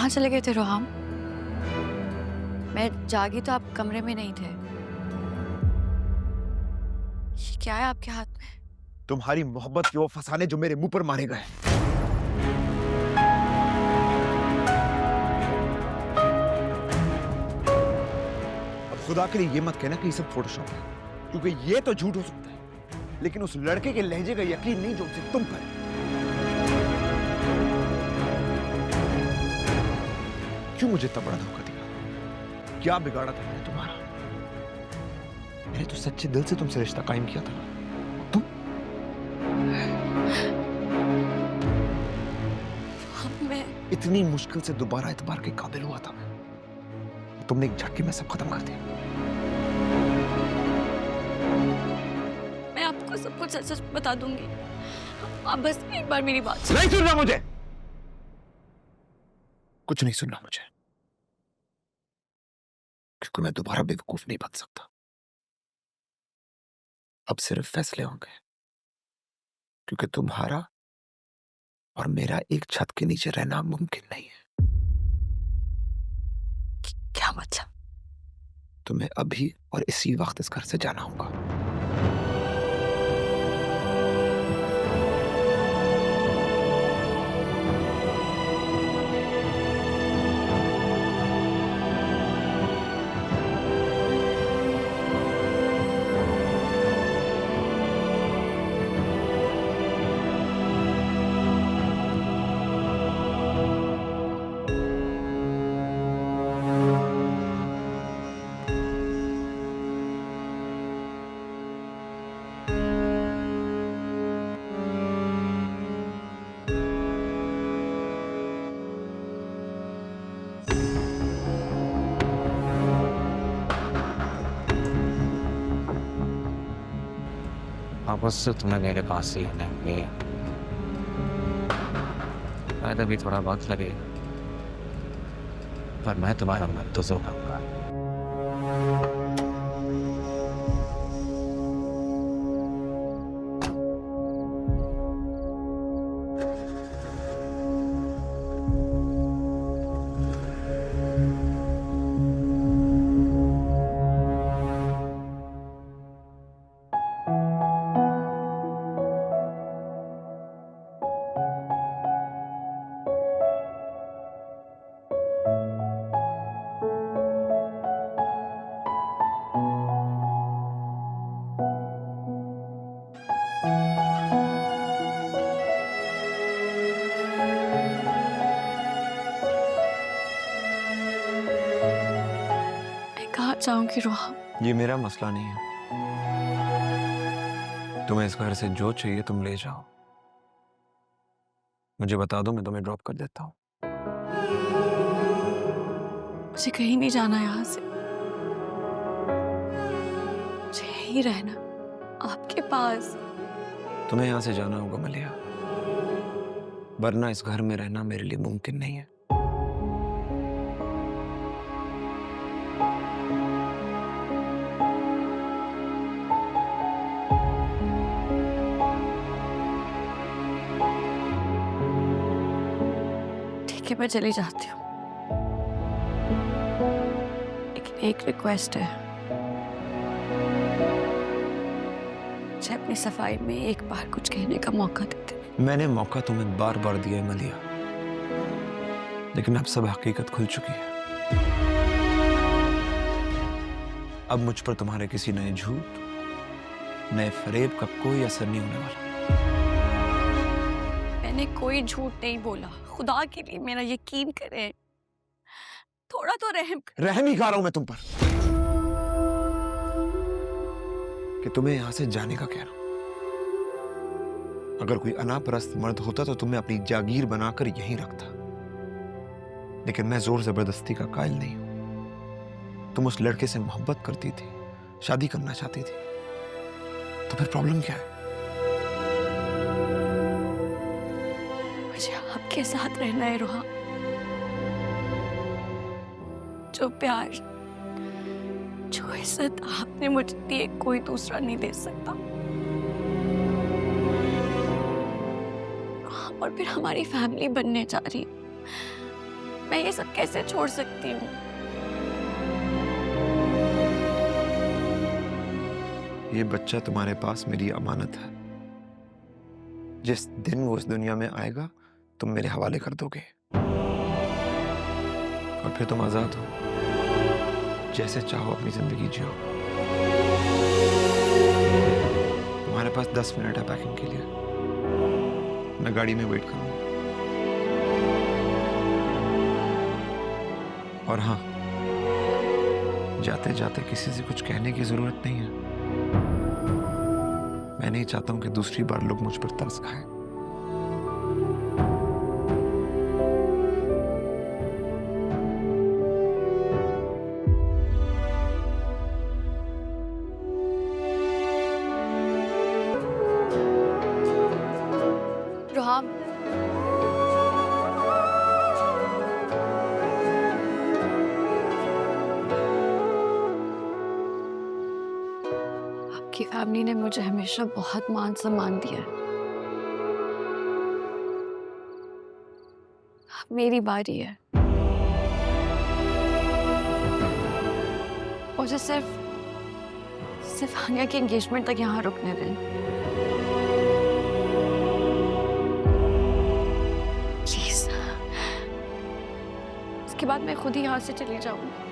कहाँ चले गए थे रोहम? मैं जागी तो आप कमरे में नहीं थे। ये क्या है आपके हाथ में? तुम्हारी मोहब्बत के वो फसाने जो मेरे मुंह पर मारे गए। अब खुदा के लिए ये मत कहना कि ये सब फोटोशॉप है, क्योंकि ये तो झूठ हो सकता है, लेकिन उस लड़के के लहजे का यकीन नहीं जो उसे तुम पर। क्यों मुझे इतना बड़ा धोखा दिया? क्या बिगाड़ा था मैंने तुम्हारा? मैंने तो सच्चे दिल से तुमसे रिश्ता कायम किया था। तुम मैं इतनी मुश्किल से दोबारा एतबार के काबिल हुआ था मैं, तुमने एक झटके में सब खत्म कर दिया। मैं आपको सब कुछ सच सच बता दूंगी। आप बस एक बार मेरी बात सुनो। नहीं सुनना मुझे, कुछ नहीं सुनना मुझे, क्योंकि मैं दोबारा बेवकूफ नहीं बन सकता। अब सिर्फ फैसले होंगे, क्योंकि तुम्हारा और मेरा एक छत के नीचे रहना मुमकिन नहीं है। क्या मतलब? तुम्हें अभी और इसी वक्त इस घर से जाना होगा। वापस से तुम्हें मेरे पास ही आना है। शायद अभी थोड़ा वक्त लगे, पर मैं तुम्हारा मन तो जरूर करूंगा। मैं कहाँ जाऊंगी रोहम? ये मेरा मसला नहीं है। तुम्हें इस घर से जो चाहिए तुम ले जाओ। मुझे बता दो, मैं तुम्हें ड्रॉप कर देता हूँ। मुझे कहीं नहीं जाना यहाँ से। मुझे यहीं रहना, आपके पास। तुम्हें यहाँ से जाना होगा मलिया, वरना इस घर में रहना मेरे लिए मुमकिन नहीं है। ठीक है, मैं चली जाती हूँ, लेकिन एक रिक्वेस्ट है। मुझे अपनी सफाई में एक बार कुछ कहने का मौका देते। मैंने मौका तुम्हें बार बार दिया है मलिया, लेकिन अब सब हकीकत खुल चुकी है। अब मुझ पर तुम्हारे किसी नए झूठ, नए फरेब का कोई असर नहीं होने वाला। मैंने कोई झूठ नहीं बोला, खुदा के लिए मेरा यकीन करें। थोड़ा तो रहम कर। रहम ही खा रहा हूं मैं तुम पर कि तुम्हें यहां से जाने का कह रहा हूं। अगर कोई अनापरस्त मर्द होता तो तुम्हें अपनी जागीर बनाकर यहीं रखता, लेकिन मैं जोर जबरदस्ती का कायल नहीं हूं। तुम उस लड़के से मोहब्बत करती थी, शादी करना चाहती थी, तो फिर प्रॉब्लम क्या है? मुझे आपके साथ रहना है रोहा। जो प्यार, जो इज्जत आपने मुझे दी, कोई दूसरा नहीं दे सकता। और फिर हमारी फैमिली बनने जा रही। मैं ये सब कैसे छोड़ सकती हूँ? ये बच्चा तुम्हारे पास मेरी अमानत है। जिस दिन वो इस दुनिया में आएगा तुम मेरे हवाले कर दोगे और फिर तुम आजाद हो, जैसे चाहो अपनी जिंदगी जियो। तुम्हारे पास 10 मिनट है पैकिंग के लिए। मैं गाड़ी में वेट करूंगा। और हाँ, जाते जाते किसी से कुछ कहने की जरूरत नहीं है। मैं नहीं चाहता हूं कि दूसरी बार लोग मुझ पर तरस खाएं। रोहाम, आपकी फैमिली ने मुझे हमेशा बहुत मान सम्मान दिया है। अब मेरी बारी है। मुझे सिर्फ आन्या की एंगेजमेंट तक यहाँ रुकने दें। प्लीज, इसके बाद मैं खुद ही यहाँ से चली जाऊंगी।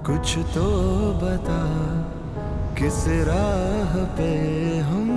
कुछ तो बता, किस राह पे हम